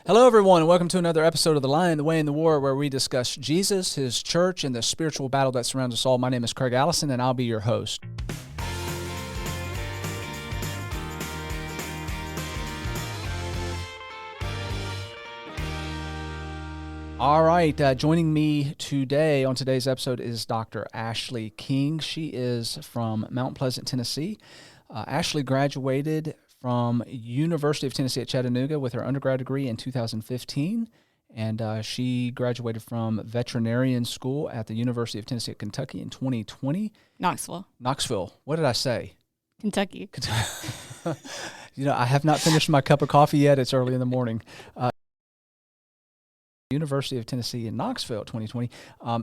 Hello, everyone, and welcome to another episode of The Lion, the Way, and the War, where we discuss Jesus, his church, and the spiritual battle that surrounds us all. My name is Craig Allison, and I'll be your host. All right, joining me today on today's episode is Dr. Ashlee King. She is from Mount Pleasant, Tennessee. Ashlee graduated from University of Tennessee at Chattanooga with her undergrad degree in 2015, and she graduated from veterinarian school at the University of Tennessee at Kentucky in 2020. Knoxville. What did I say? Kentucky. I have not finished my cup of coffee yet. It's early in the morning. University of Tennessee in Knoxville, 2020.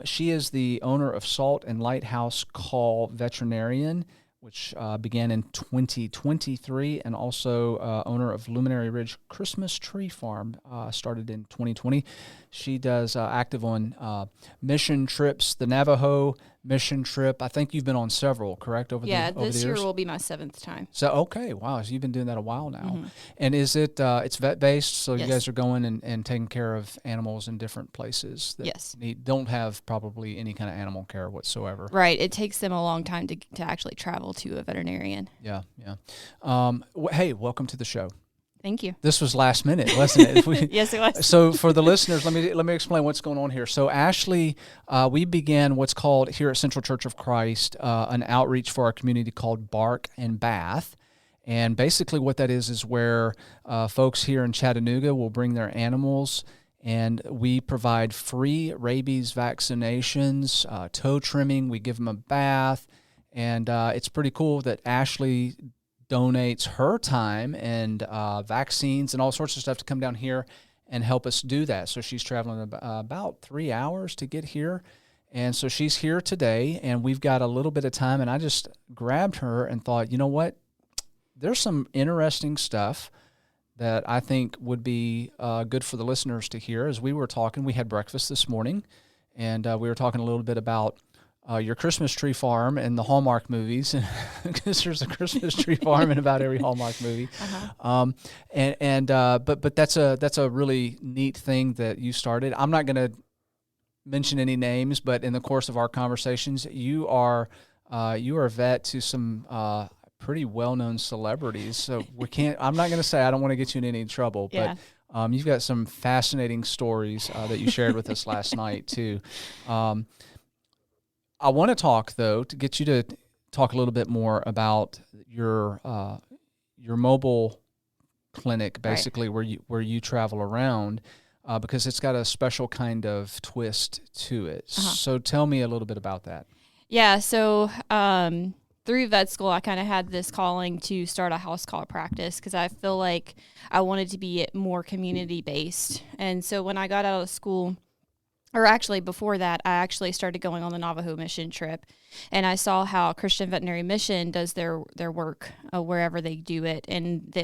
She is the owner of Salt and Lighthouse Call Veterinarian, which began in 2023, and also owner of Luminary Ridge Christmas Tree Farm, started in 2020. She does active on mission trips, the Navajo mission trip. I think you've been on several, correct, over the years? Yeah, this year will be my 7th time. So, okay, wow, so you've been doing that a while now. Mm-hmm. And is it, it's vet-based, so yes. You guys are going and taking care of animals in different places that yes. don't have probably any kind of animal care whatsoever. Right, it takes them a long time to actually travel to a veterinarian. Yeah. Hey, welcome to the show. Thank you. This was last minute, wasn't it? Yes, it was. So for the listeners, let me explain what's going on here. So Ashlee, we began what's called here at Central Church of Christ an outreach for our community called Bark and Bath. And basically what that is where folks here in Chattanooga will bring their animals, and we provide free rabies vaccinations, toe trimming. We give them a bath. And it's pretty cool that Ashlee donates her time and vaccines and all sorts of stuff to come down here and help us do that. So she's traveling about 3 hours to get here. And so she's here today, and we've got a little bit of time. And I just grabbed her and thought, you know what? There's some interesting stuff that I think would be good for the listeners to hear. As we were talking, we had breakfast this morning, and we were talking a little bit about your Christmas tree farm and the Hallmark movies, because there's a Christmas tree farm in about every Hallmark movie. Uh-huh. But that's a really neat thing that you started. I'm not going to mention any names, but in the course of our conversations, you are a vet to some pretty well-known celebrities. So I'm not going to say, I don't want to get you in any trouble, yeah. But you've got some fascinating stories that you shared with us last night too. I want to talk, though, to get you to talk a little bit more about your mobile clinic, basically, right, where you travel around, because it's got a special kind of twist to it. Uh-huh. So tell me a little bit about that. Yeah, so through vet school, I kind of had this calling to start a house call practice because I feel like I wanted to be more community-based. And so when I got out of school, or actually before that, I actually started going on the Navajo mission trip, and I saw how Christian Veterinary Mission does their work wherever they do it. And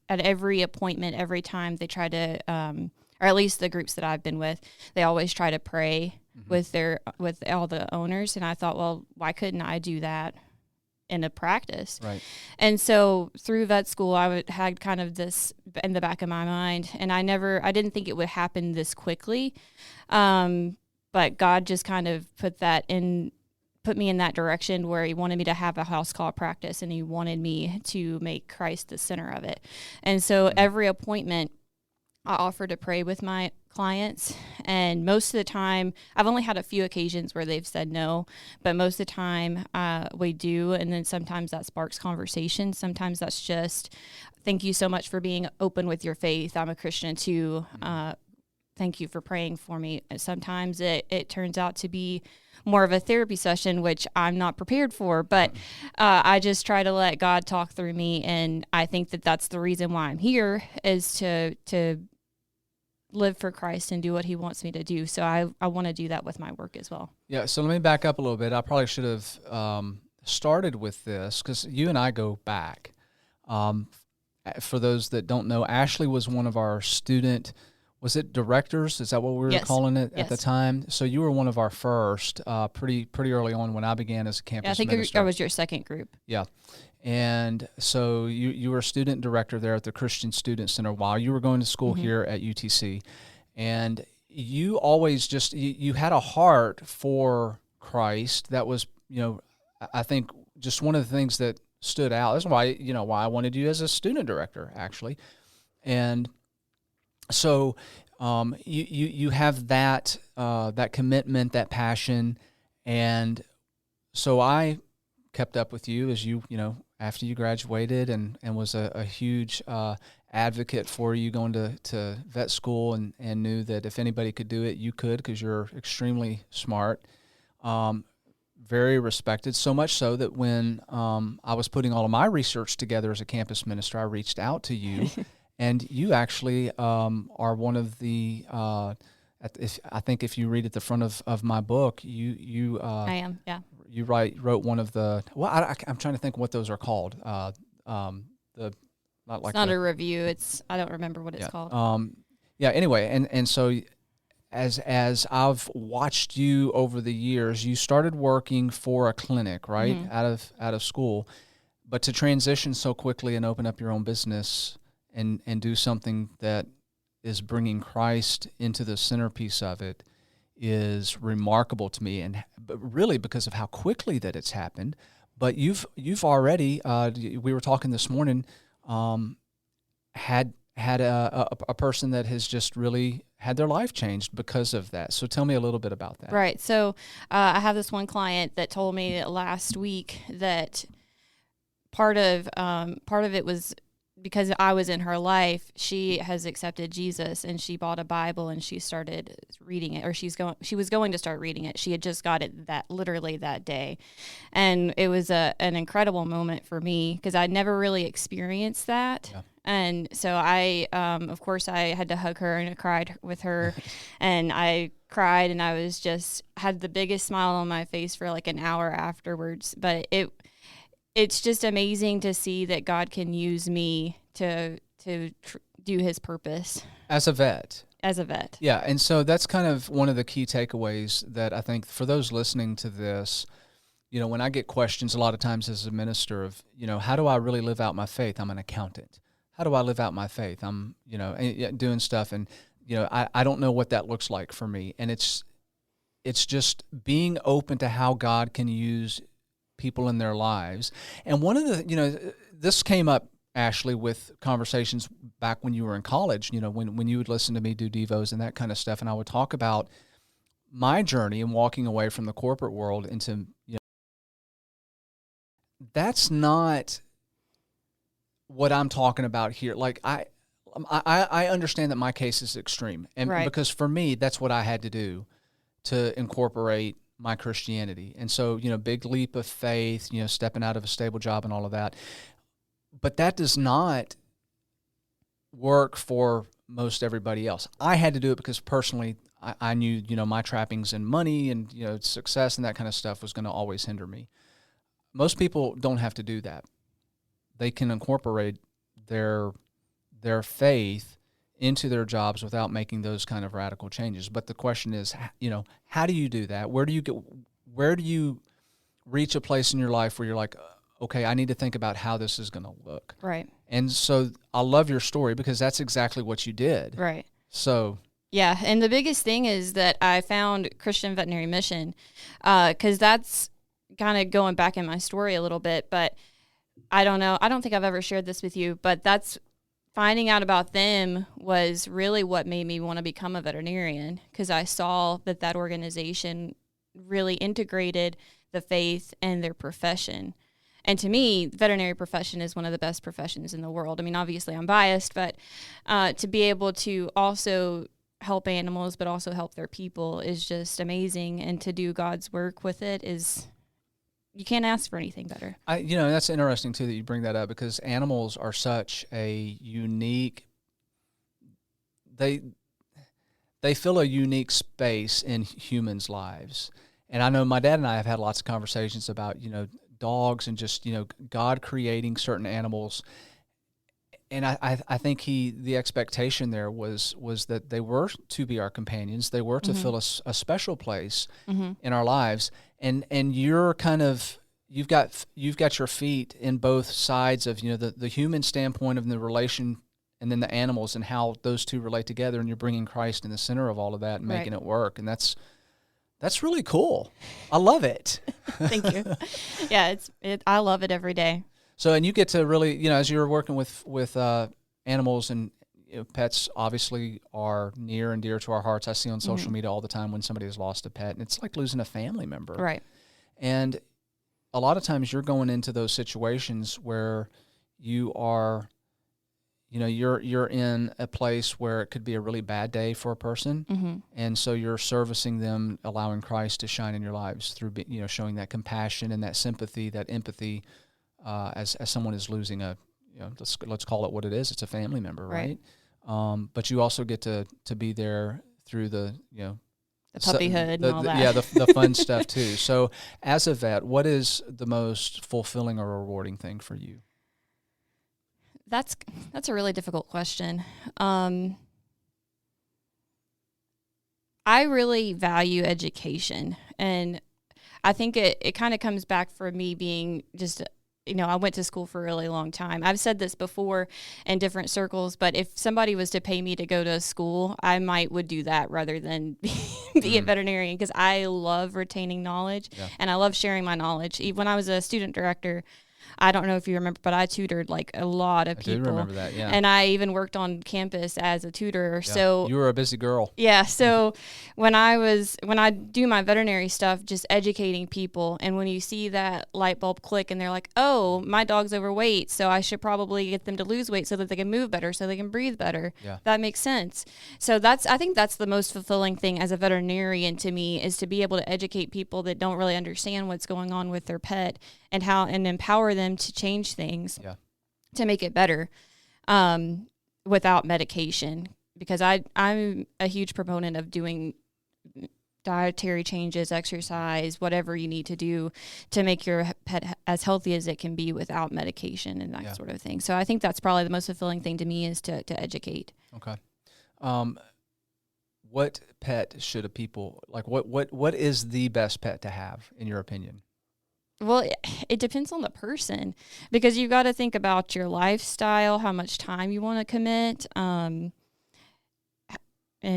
at every appointment, every time they try to, or at least the groups that I've been with, they always try to pray mm-hmm. with all the owners. And I thought, well, why couldn't I do that in a practice? Right. And so through vet school, I had kind of this in the back of my mind, and I didn't think it would happen this quickly. But God just kind of put me in that direction where he wanted me to have a house call practice, and he wanted me to make Christ the center of it. And so every appointment I offer to pray with my clients, and most of the time, I've only had a few occasions where they've said no, but most of the time we do, and then sometimes that sparks conversation. Sometimes that's just, thank you so much for being open with your faith. I'm a Christian too. Thank you for praying for me. And sometimes it turns out to be more of a therapy session, which I'm not prepared for, but I just try to let God talk through me, and I think that that's the reason why I'm here, is to live for Christ and do what he wants me to do. So I want to do that with my work as well. Yeah, so let me back up a little bit. I probably should have started with this because you and I go back. For those that don't know, Ashlee was one of our student was it directors? Is that what we were Yes. calling it at the Yes. time? So you were one of our first, pretty early on when I began as a campus Yeah, I think minister. I was your second group. Yeah. And so you were a student director there at the Christian Student Center while you were going to school here at UTC. And you always just, you had a heart for Christ. That was, I think just one of the things that stood out. That's why, why I wanted you as a student director, actually. And so you have that that commitment, that passion, and so I kept up with you as you after you graduated and was a huge advocate for you going to vet school and knew that if anybody could do it, you could because you're extremely smart, very respected, so much so that when I was putting all of my research together as a campus minister, I reached out to you. And you actually are one of the. I think if you read at the front of my book, you. I am, yeah. You wrote one of the. Well, I'm trying to think what those are called. The not like it's not a review. I don't remember what it's called. Yeah. Anyway, and so as I've watched you over the years, you started working for a clinic, right, out of school, but to transition so quickly and open up your own business. And do something that is bringing Christ into the centerpiece of it is remarkable to me, but really because of how quickly that it's happened. But you've already we were talking this morning, had a person that has just really had their life changed because of that. So tell me a little bit about that. Right. So I have this one client that told me last week that part of it was because I was in her life. She has accepted Jesus and she bought a Bible and she started reading it, or she was going to start reading it. She had just got it literally that day. And it was an incredible moment for me because I'd never really experienced that. Yeah. And so of course I had to hug her and I cried with her and I cried and I was had the biggest smile on my face for like an hour afterwards. But it's just amazing to see that God can use me to do his purpose. As a vet. Yeah. And so that's kind of one of the key takeaways that I think for those listening to this, when I get questions a lot of times as a minister of, how do I really live out my faith? I'm an accountant. How do I live out my faith? I'm, doing stuff and, I don't know what that looks like for me. And it's just being open to how God can use people in their lives. And one of the, this came up, Ashlee, with conversations back when you were in college, when you would listen to me do devos and that kind of stuff. And I would talk about my journey and walking away from the corporate world into, that's not what I'm talking about here. Like I understand that my case is extreme. And right. Because for me, that's what I had to do to incorporate my Christianity. And so, big leap of faith, stepping out of a stable job and all of that. But that does not work for most everybody else. I had to do it because personally I knew, my trappings in money and, success and that kind of stuff was going to always hinder me. Most people don't have to do that. They can incorporate their faith into their jobs without making those kind of radical changes. But the question is, how do you do that? Where do you reach a place in your life where you're like, okay, I need to think about how this is going to look. Right. And so I love your story because that's exactly what you did. Right. So. Yeah. And the biggest thing is that I found Christian Veterinary Mission, because that's kind of going back in my story a little bit, but I don't know. I don't think I've ever shared this with you, but finding out about them was really what made me want to become a veterinarian, because I saw that organization really integrated the faith and their profession. And to me, the veterinary profession is one of the best professions in the world. I mean, obviously I'm biased, but to be able to also help animals, but also help their people is just amazing. And to do God's work with it you can't ask for anything better. That's interesting too that you bring that up, because animals are such a unique, they fill a unique space in humans' lives. And I know my dad and I have had lots of conversations about, dogs and just, God creating certain animals. And I think the expectation there was that they were to be our companions. They were to fill a special place in our lives. And you're kind of, you've got your feet in both sides of, the human standpoint of the relation, and then the animals and how those two relate together. And you're bringing Christ in the center of all of that and making it work. And that's really cool. I love it. Thank you. Yeah, I love it every day. So, and you get to really, as you're working with animals, and pets obviously are near and dear to our hearts. I see on social media all the time when somebody has lost a pet, and it's like losing a family member. Right. And a lot of times you're going into those situations where you are, you're in a place where it could be a really bad day for a person. And so you're servicing them, allowing Christ to shine in your lives through, showing that compassion and that sympathy, that empathy, as someone is losing let's call it what it is. It's a family member, right? But you also get to be there through the puppyhood and all that. Yeah, the fun stuff too. So as a vet, what is the most fulfilling or rewarding thing for you? That's a really difficult question. I really value education, and I think it kind of comes back for me being just, I went to school for a really long time. I've said this before in different circles, but if somebody was to pay me to go to school, I would do that rather than be a veterinarian, because I love retaining knowledge and I love sharing my knowledge. When I was a student director, I don't know if you remember, but I tutored like a lot of people. I do remember that, yeah. And I even worked on campus as a tutor. Yeah. So you were a busy girl. Yeah. So when I do my veterinary stuff, just educating people, and when you see that light bulb click and they're like, oh, my dog's overweight, so I should probably get them to lose weight so that they can move better, so they can breathe better. Yeah. That makes sense. So I think that's the most fulfilling thing as a veterinarian to me, is to be able to educate people that don't really understand what's going on with their pet, and empower them to change things to make it better without medication. Because I'm a huge proponent of doing dietary changes, exercise, whatever you need to do to make your pet as healthy as it can be without medication and that sort of thing. So I think that's probably the most fulfilling thing to me, is to educate. Okay. What pet should a people, like what is the best pet to have in your opinion? Well, it depends on the person, because you've got to think about your lifestyle, how much time you want to commit, and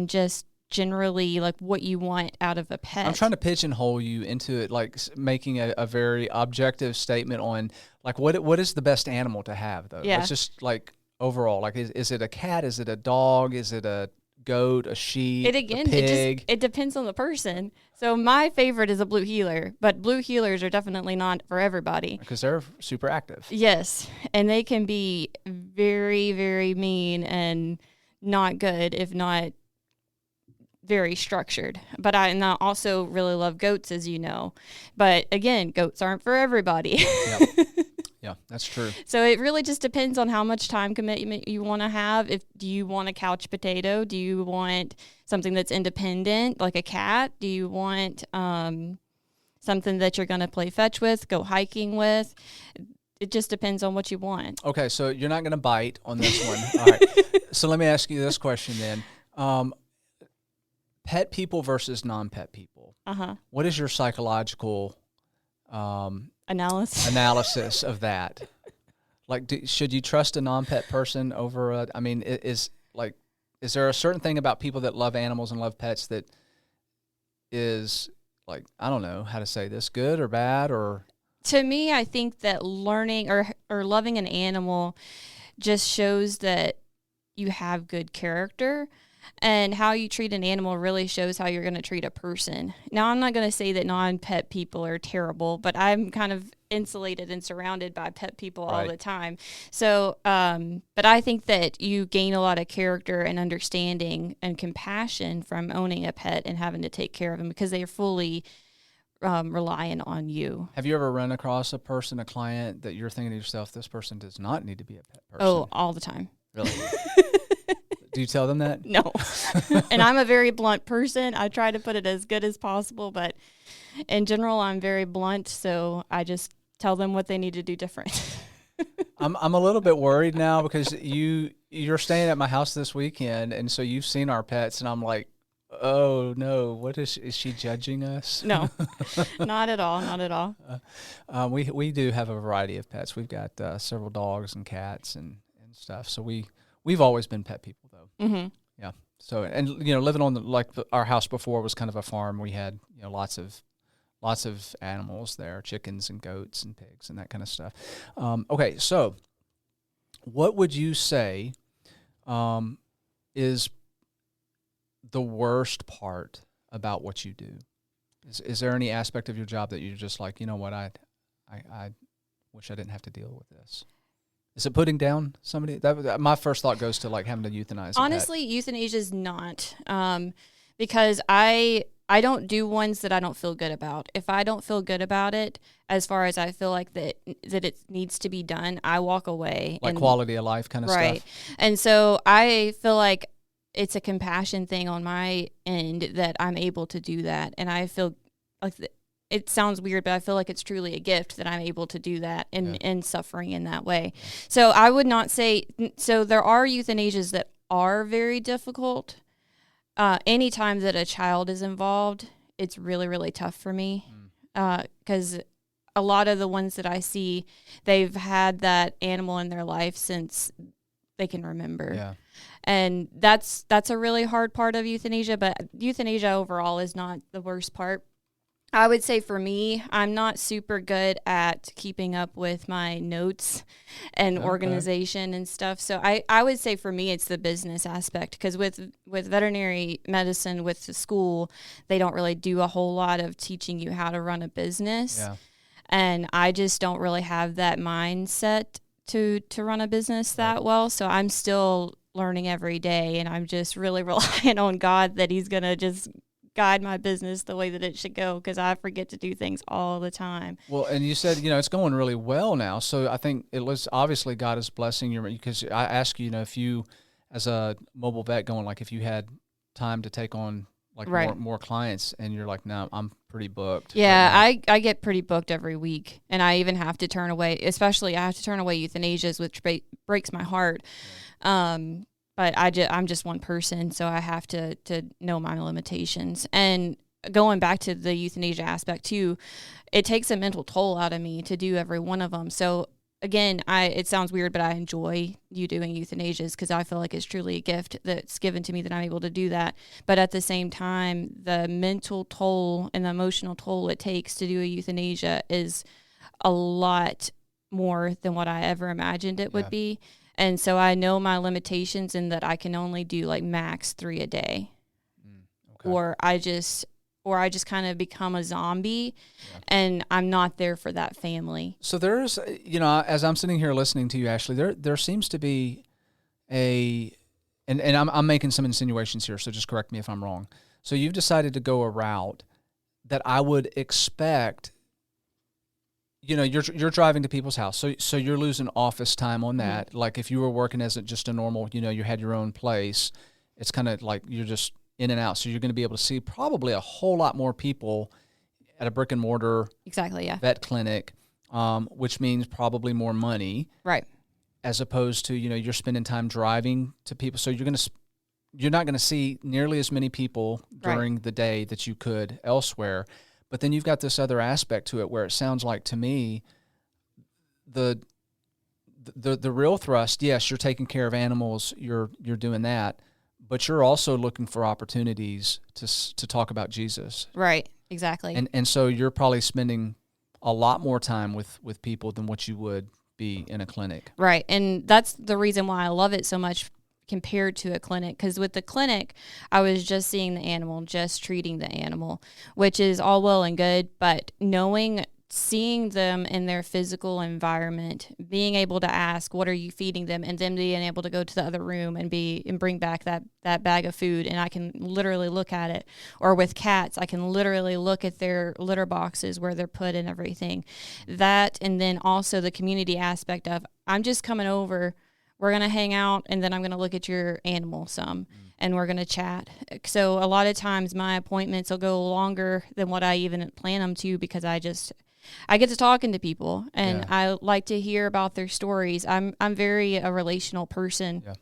just generally like what you want out of a pet. I'm trying to pigeonhole you into it, like making a very objective statement on like what is the best animal to have though. It's just like overall, like is it a cat? Is it a dog? Is it a goat, a sheep, a pig? It depends on the person. So my favorite is a blue heeler, but blue heelers are definitely not for everybody, because they're super active. Yes, and they can be very, very mean and not good, if not very structured. But I also really love goats, as you know. But again, goats aren't for everybody. Yeah, that's true. So it really just depends on how much time commitment you want to have. Do you want a couch potato? Do you want something that's independent, like a cat? Do you want something that you're going to play fetch with, go hiking with? It just depends on what you want. Okay, so you're not going to bite on this one. All right. So let me ask you this question then. Pet people versus non-pet people. What is your psychological analysis of that? Like, should you trust a non-pet person over is there a certain thing about people that love animals and love pets that is, like, I don't know how to say this, good or bad? Or to me, I think that learning or loving an animal just shows that you have good character. And how you treat an animal really shows how you're going to treat a person. Now, I'm not going to say that non-pet people are terrible, but I'm kind of insulated and surrounded by pet people all the time. So, but I think that you gain a lot of character and understanding and compassion from owning a pet and having to take care of them, because they are fully reliant on you. Have you ever run across a client that you're thinking to yourself, this person does not need to be a pet person? Oh, all the time. Really? Do you tell them that? No. And I'm a very blunt person. I try to put it as good as possible, but in general, I'm very blunt, so I just tell them what they need to do different. I'm a little bit worried now because you're staying at my house this weekend, and so you've seen our pets, and I'm like, oh no, what is she judging us? No, not at all. Not at all. We do have a variety of pets. We've got several dogs and cats and stuff. So we've always been pet people though. Mm-hmm. Yeah. So and living on our house before was kind of a farm. We had lots of animals there, chickens and goats and pigs and that kind of stuff. Okay, so what would you say is the worst part about what you do? Is there any aspect of your job that you're just like, you know what, I wish I didn't have to deal with this? Is it putting down somebody? That my first thought goes to like having to euthanize. Honestly, euthanasia is not, because I don't do ones that I don't feel good about. If I don't feel good about it, as far as I feel like that it needs to be done, I walk away. Like quality of life kind of stuff. Right. And so I feel like it's a compassion thing on my end that I'm able to do that. And I feel like it sounds weird, but I feel like it's truly a gift that I'm able to do that and suffering in that way. So I would not say, so there are euthanasias that are very difficult. Anytime that a child is involved, it's really, really tough for me. Because a lot of the ones that I see, they've had that animal in their life since they can remember. Yeah. And that's a really hard part of euthanasia, but euthanasia overall is not the worst part. I would say for me, I'm not super good at keeping up with my notes and organization and stuff. So I would say for me, it's the business aspect, because with veterinary medicine, with the school, they don't really do a whole lot of teaching you how to run a business. Yeah. And I just don't really have that mindset to run a business that well. So I'm still learning every day, and I'm just really relying on God that he's going to just guide my business the way that it should go, because I forget to do things all the time. Well, and you said, it's going really well now. So I think it was obviously God is blessing you, because I asked you, if you, as a mobile vet going, like if you had time to take on like more clients, and you're like, no, I'm pretty booked. Yeah, I get pretty booked every week, and I even have to turn away, especially I have to turn away euthanasias, which breaks my heart. But I'm just one person, so I have to know my limitations. And going back to the euthanasia aspect too, it takes a mental toll out of me to do every one of them. So again, it sounds weird, but I enjoy doing euthanasias, because I feel like it's truly a gift that's given to me that I'm able to do that. But at the same time, the mental toll and the emotional toll it takes to do a euthanasia is a lot more than what I ever imagined it would be. And so I know my limitations in that I can only do like max 3 a day. Or I just kind of become a zombie, and I'm not there for that family. So there's, as I'm sitting here listening to you, Ashlee, there seems to be and I'm making some insinuations here, so just correct me if I'm wrong. So you've decided to go a route that I would expect. You're driving to people's house, so you're losing office time on that. Mm-hmm. Like if you were working as just a normal, you had your own place, it's kind of like you're just in and out. So you're going to be able to see probably a whole lot more people at a brick and mortar vet clinic, which means probably more money, right? As opposed to you're spending time driving to people, so you're not going to see nearly as many people during the day that you could elsewhere. But then you've got this other aspect to it where it sounds like to me the real thrust, yes, you're taking care of animals, you're doing that, but you're also looking for opportunities to talk about Jesus. Right, exactly. And so you're probably spending a lot more time with people than what you would be in a clinic. Right, and that's the reason why I love it so much compared to a clinic, because with the clinic, I was just seeing the animal, just treating the animal, which is all well and good, but seeing them in their physical environment, being able to ask, what are you feeding them? And them being able to go to the other room and bring back that bag of food, and I can literally look at it. Or with cats, I can literally look at their litter boxes where they're put and everything. That, and then also the community aspect of, I'm just coming over, we're going to hang out, and then I'm going to look at your animal some, and we're going to chat. So a lot of times my appointments will go longer than what I even plan them to, because I just I get to talking to people, and Yeah. I like to hear about their stories. I'm very a relational person, Yeah.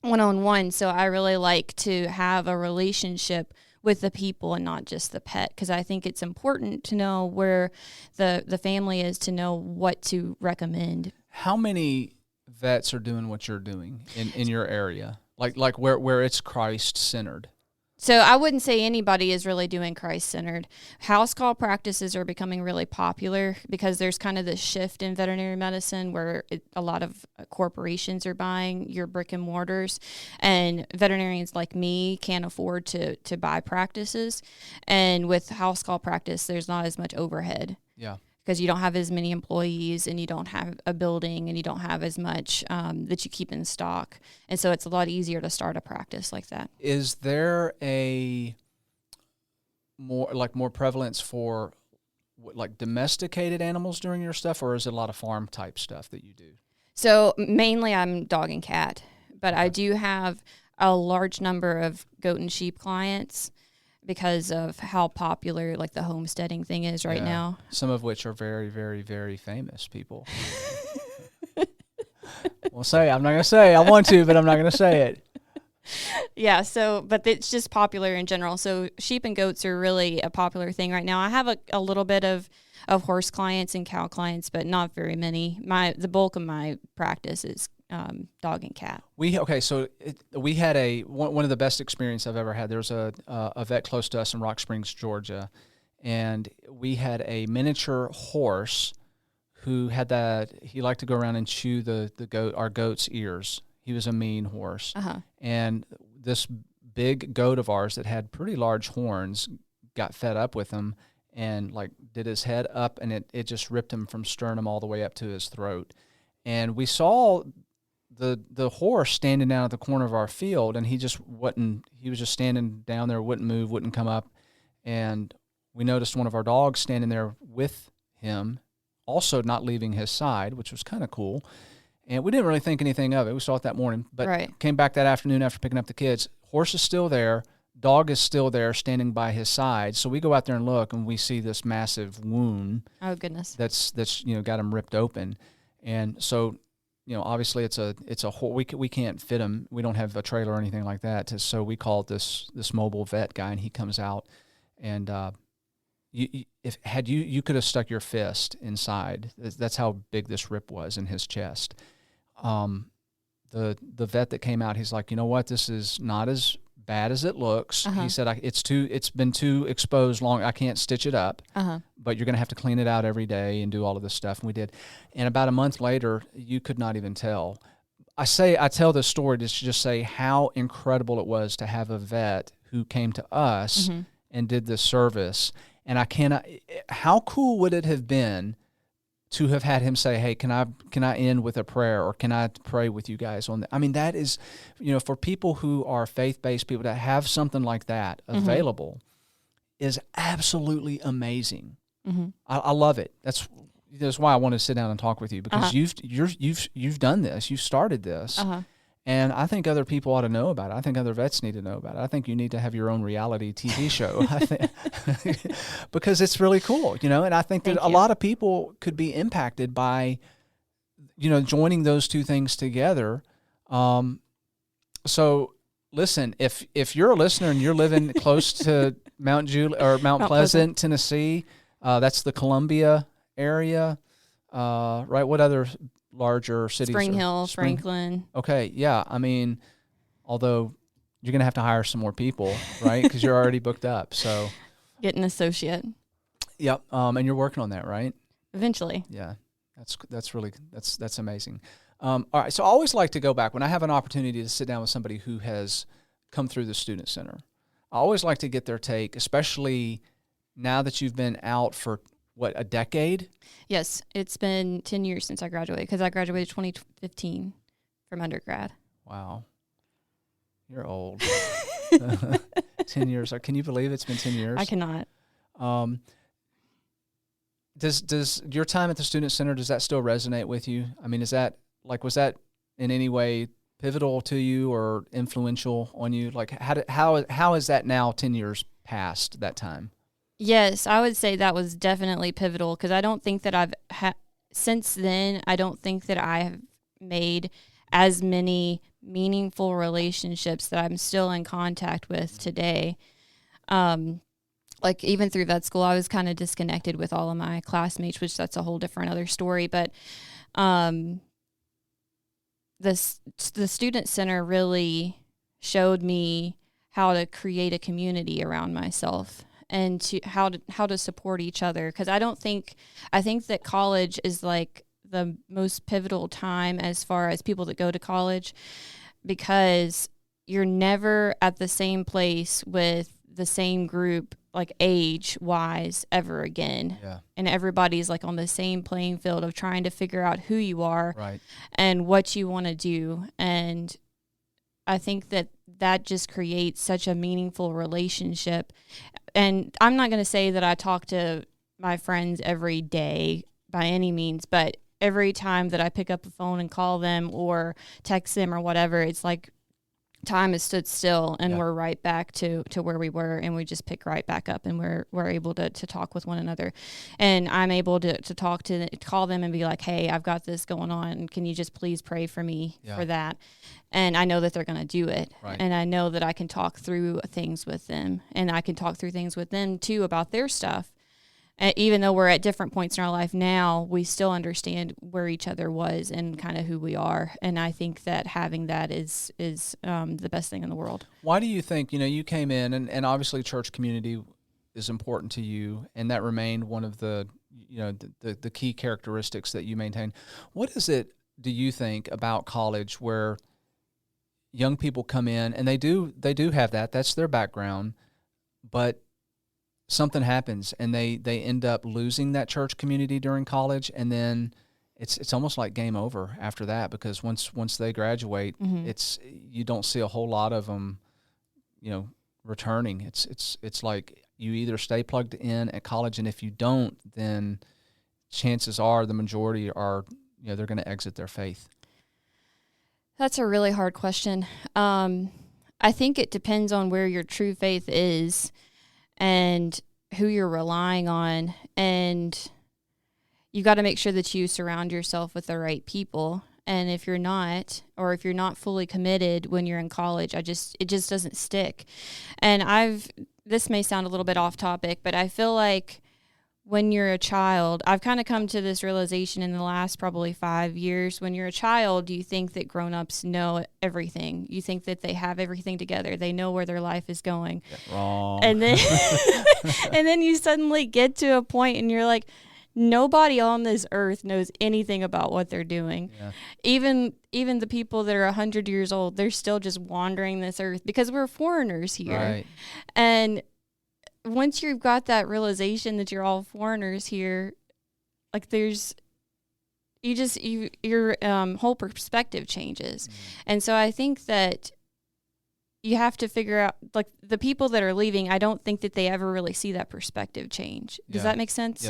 one-on-one, so I really like to have a relationship with the people and not just the pet, because I think it's important to know where the family is, to know what to recommend. How many vets are doing what you're doing in your area? Like where it's Christ centered? So I wouldn't say anybody is really doing Christ-centered. House call practices are becoming really popular because there's kind of this shift in veterinary medicine where a lot of corporations are buying your brick and mortars, and veterinarians like me can't afford to buy practices. And with house call practice, there's not as much overhead. Yeah. Because you don't have as many employees, and you don't have a building, and you don't have as much that you keep in stock. And so it's a lot easier to start a practice like that. Is there a more prevalence for like domesticated animals during your stuff, or is it a lot of farm type stuff that you do? So mainly I'm dog and cat, but I do have a large number of goat and sheep clients because of how popular like the homesteading thing is right now. Some of which are very, very, very famous people. I'm not going to say. I want to, but I'm not going to say it. Yeah, but it's just popular in general. So sheep and goats are really a popular thing right now. I have a little bit of horse clients and cow clients, but not very many. The bulk of my practice is dog and cat. We had one of the best experience I've ever had. There was a vet close to us in Rock Springs, Georgia, and we had a miniature horse who he liked to go around and chew our goat's ears. He was a mean horse. Uh-huh. And this big goat of ours that had pretty large horns got fed up with him and like did his head up, and it just ripped him from sternum all the way up to his throat. And we saw the horse standing down at the corner of our field, and he was just standing down there, wouldn't move, wouldn't come up. And we noticed one of our dogs standing there with him, also not leaving his side, which was kind of cool. And we didn't really think anything of it. We saw it that morning, but came back that afternoon after picking up the kids. Horse is still there. Dog is still there standing by his side. So we go out there and look, and we see this massive wound. Oh, goodness. That's got him ripped open. And so, obviously it's a we can't fit him. We don't have a trailer or anything like that. So we called this mobile vet guy, and he comes out, and you could have stuck your fist inside. That's how big this rip was in his chest. The vet that came out, he's like, you know what, this is not as bad as it looks. Uh-huh. He said, it's been too exposed long. I can't stitch it up, but you're going to have to clean it out every day and do all of this stuff. And we did. And about a month later, you could not even tell. I tell this story to just say how incredible it was to have a vet who came to us and did this service. And how cool would it have been to have had him say, hey, can I end with a prayer, or can I pray with you guys on that? I mean, that is, for people who are faith-based, people that have something like that available is absolutely amazing. Mm-hmm. I love it. That's why I wanted to sit down and talk with you, because you've done this. You've started this. And I think other people ought to know about it. I think other vets need to know about it. I think you need to have your own reality TV show. I think because it's really cool, and I think that a lot of people could be impacted by, joining those two things together. So listen, if you're a listener and you're living close to Mount Pleasant, Tennessee, that's the Columbia area, right? What other larger cities? Spring Hill, Franklin. Okay, yeah. I mean, although you're going to have to hire some more people, right? Because you're already booked up. So get an associate. Yep. And you're working on that, right? Eventually. Yeah. That's amazing. All right. So I always like to go back when I have an opportunity to sit down with somebody who has come through the Student Center. I always like to get their take, especially now that you've been out for a decade? Yes, it's been 10 years since I graduated, because I graduated 2015 from undergrad. Wow. You're old. 10 years. Can you believe it's been 10 years? I cannot. Does your time at the Student Center, does that still resonate with you? I mean, was that in any way pivotal to you or influential on you? Like how is that now 10 years past that time? Yes, I would say that was definitely pivotal because I don't think that since then, I don't think that I have made as many meaningful relationships that I'm still in contact with today. Like even through vet school, I was kind of disconnected with all of my classmates, which that's a whole different other story. But the student center really showed me how to create a community around myself and how to support each other. Because I think that college is like the most pivotal time as far as people that go to college, because you're never at the same place with the same group, like age wise, ever again. Yeah. And everybody's like on the same playing field of trying to figure out who you are, Right. and what you want to do. And I think that just creates such a meaningful relationship. And I'm not going to say that I talk to my friends every day by any means, but every time that I pick up the phone and call them or text them or whatever, it's like time has stood still, and we're right back to where we were, and we just pick right back up, and we're able to talk with one another. And I'm able to call them and be like, hey, I've got this going on. Can you just please pray for me for that? And I know that they're going to do it. Right. And I know that I can talk through things with them, and I can talk through things with them too about their stuff. Even though we're at different points in our life now, we still understand where each other was and kind of who we are. And I think that having that is the best thing in the world. Why do you think, you came in, and obviously church community is important to you, and that remained one of the, the key characteristics that you maintain. What is it, do you think, about college where young people come in and they do have that's their background, but something happens and they end up losing that church community during college, and then it's almost like game over after that, because once they graduate, it's, you don't see a whole lot of them, returning. It's like you either stay plugged in at college, and if you don't, then chances are the majority are, they're going to exit their faith. That's a really hard question. I think it depends on where your true faith is and who you're relying on. And you got to make sure that you surround yourself with the right people. And if you're not, or if you're not fully committed when you're in college, it just doesn't stick. And this may sound a little bit off topic, but I feel like when you're a child, I've kind of come to this realization in the last probably 5 years. When you're a child, you think that grown-ups know everything. You think that they have everything together. They know where their life is going. Wrong. And then, and then you suddenly get to a point and you're like, nobody on this earth knows anything about what they're doing. Yeah. Even the people that are 100 years old, they're still just wandering this earth because we're foreigners here. Right. And once you've got that realization that you're all foreigners here, like your whole perspective changes. And so I think that you have to figure out, like, the people that are leaving, I don't think that they ever really see that perspective change. Does that make sense?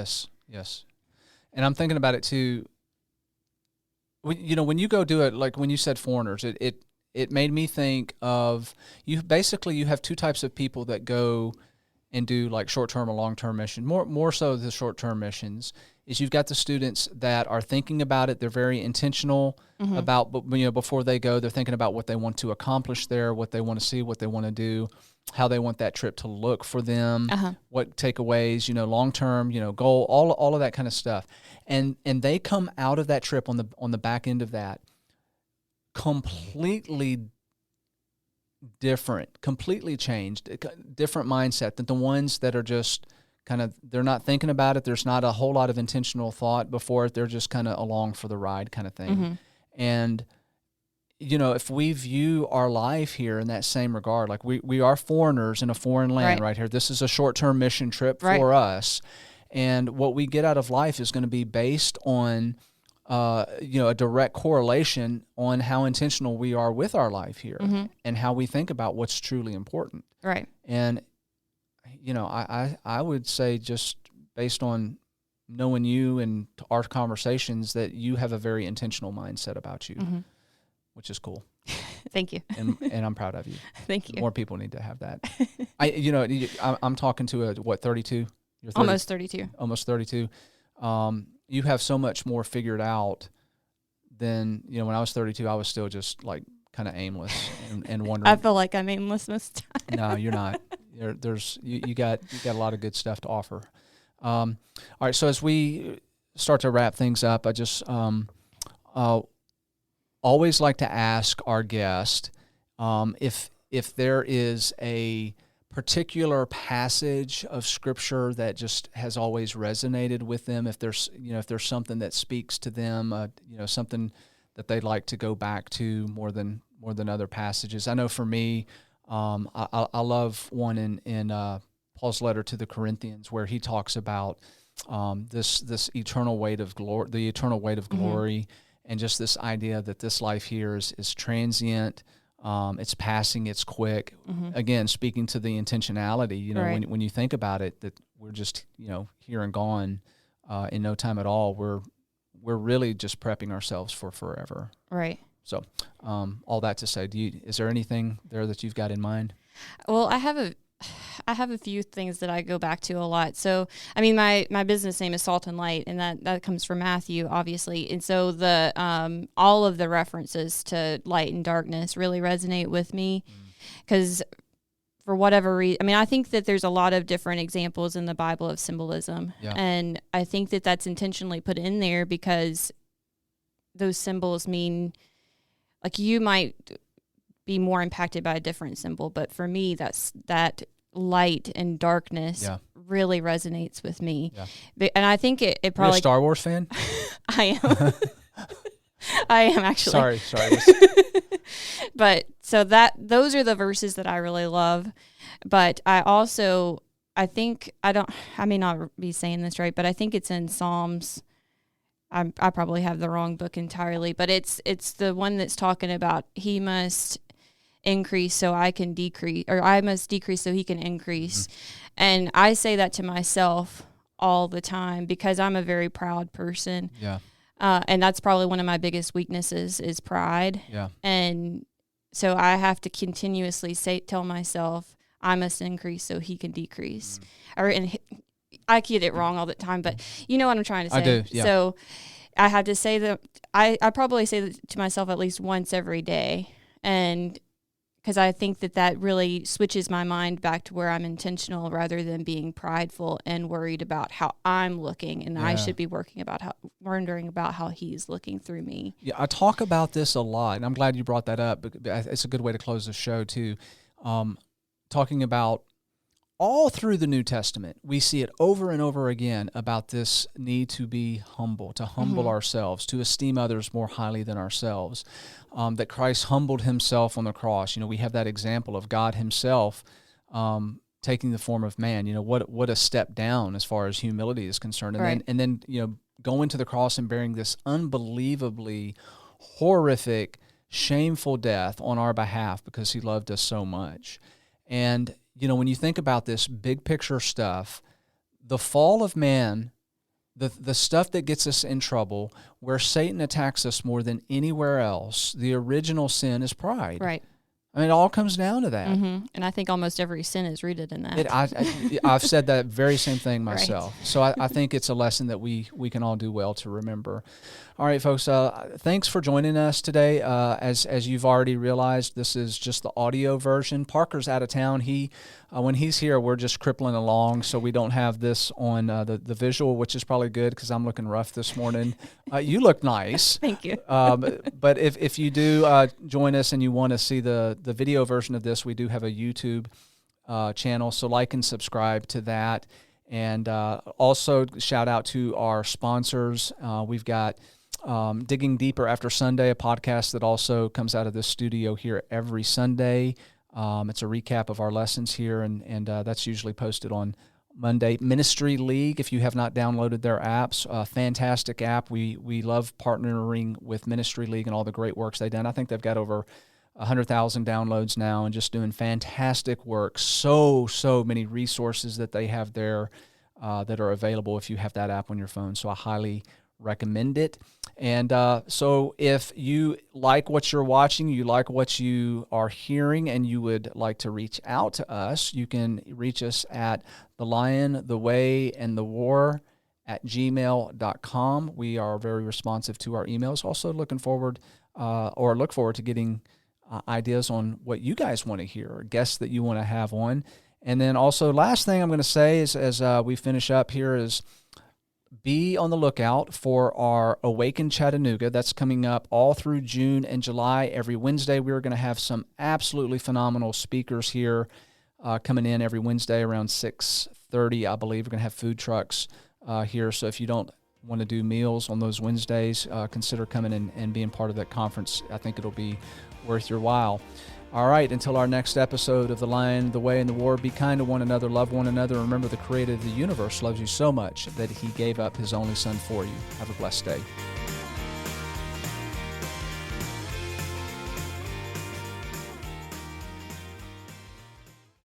Yes. And I'm thinking about it too. When you go do it, like when you said foreigners, it made me think of, you have two types of people that go and do like short-term or long-term mission. More so the short-term missions is you've got the students that are thinking about it. They're very intentional about, before they go, they're thinking about what they want to accomplish there, what they want to see, what they want to do, how they want that trip to look for them, what takeaways, long-term, goal, all of that kind of stuff. And they come out of that trip on the back end of that completely different, completely changed, different mindset than the ones that are just kind of, they're not thinking about it. There's not a whole lot of intentional thought before it. They're just kind of along for the ride kind of thing. And, if we view our life here in that same regard, like we are foreigners in a foreign land right here. This is a short-term mission trip for us. And what we get out of life is going to be based on a direct correlation on how intentional we are with our life here and how we think about what's truly important. Right. And, I would say, just based on knowing you and our conversations, that you have a very intentional mindset about you, which is cool. Thank you. And I'm proud of you. Thank you. More people need to have that. I'm talking to a 32? You're almost 32. Almost 32. You have so much more figured out than, when I was 32, I was still just like kind of aimless and wondering. I feel like I'm aimless most of the time. No, you're not. You got a lot of good stuff to offer. All right, so as we start to wrap things up, I just always like to ask our guest if there is a particular passage of Scripture that just has always resonated with them. If there's something that speaks to them, something that they'd like to go back to more than other passages. I know for me, I love one in Paul's letter to the Corinthians where he talks about this eternal weight of glory, the eternal weight of glory, and just this idea that this life here is transient. It's passing, it's quick. Again, speaking to the intentionality, right. when you think about it, that we're just, here and gone in no time at all. We're really just prepping ourselves for forever. Right. So, all that to say, is there anything there that you've got in mind? Well, I have a few things that I go back to a lot. So, I mean, my business name is Salt and Light, and that comes from Matthew, obviously. And so the all of the references to light and darkness really resonate with me because for whatever reason, I mean, I think that there's a lot of different examples in the Bible of symbolism. Yeah. And I think that that's intentionally put in there because those symbols mean, like, you might be more impacted by a different symbol, but for me, that light and darkness really resonates with me. Yeah. And I think it probably... You're a Star Wars fan? I am. I am actually. Sorry. But so those are the verses that I really love. But I may not be saying this right, but I think it's in Psalms. I probably have the wrong book entirely, but it's the one that's talking about he must increase so I can decrease, or I must decrease so he can increase. And I say that to myself all the time because I'm a very proud person. Yeah. And that's probably one of my biggest weaknesses is pride. Yeah. And so I have to continuously tell myself I must increase so he can decrease. I get it wrong all the time, but you know what I'm trying to say. I do, yeah. So I have to say that I probably say that to myself at least once every day. And because I think that really switches my mind back to where I'm intentional rather than being prideful and worried about how I'm looking. And I should be wondering about how he's looking through me. Yeah, I talk about this a lot, and I'm glad you brought that up. It's a good way to close the show, too. Talking about all through the New Testament, we see it over and over again about this need to be humble, to humble ourselves, to esteem others more highly than ourselves. That Christ humbled himself on the cross. We have that example of God himself taking the form of man. What a step down as far as humility is concerned. And then going to the cross and bearing this unbelievably horrific, shameful death on our behalf because he loved us so much. And when you think about this big picture stuff, the fall of man, the stuff that gets us in trouble, where Satan attacks us more than anywhere else, the original sin is pride. Right. I mean, it all comes down to that. And I think almost every sin is rooted in that. I've said that very same thing myself. Right. So I think it's a lesson that we can all do well to remember. All right, folks, thanks for joining us today. As you've already realized, this is just the audio version. Parker's out of town. When he's here, we're just crippling along, so we don't have this on the visual, which is probably good because I'm looking rough this morning. You look nice. Thank you. But if you do join us and you want to see the video version of this, we do have a YouTube channel, so like and subscribe to that. And also shout out to our sponsors. We've got Digging Deeper After Sunday, a podcast that also comes out of this studio here every Sunday. It's a recap of our lessons here, and that's usually posted on Monday. Ministry League, if you have not downloaded their apps, a fantastic app. We love partnering with Ministry League and all the great works they've done. I think they've got over 100,000 downloads now and just doing fantastic work. So many resources that they have there that are available if you have that app on your phone. So I highly recommend it. And so if you like what you're watching, you like what you are hearing, and you would like to reach out to us, you can reach us at The Lion, the Way, and the War @gmail.com. We are very responsive to our emails. Also look forward to getting ideas on what you guys want to hear, or guests that you want to have on. And then also, last thing I'm going to say is, as we finish up here, is be on the lookout for our Awaken Chattanooga. That's coming up all through June and July. Every Wednesday, we're going to have some absolutely phenomenal speakers here coming in every Wednesday around 6:30, I believe. We're going to have food trucks here. So if you don't want to do meals on those Wednesdays, consider coming and being part of that conference. I think it'll be worth your while. All right, until our next episode of The Lion, the Way, and the War, be kind to one another, love one another. Remember, the creator of the universe loves you so much that he gave up his only son for you. Have a blessed day.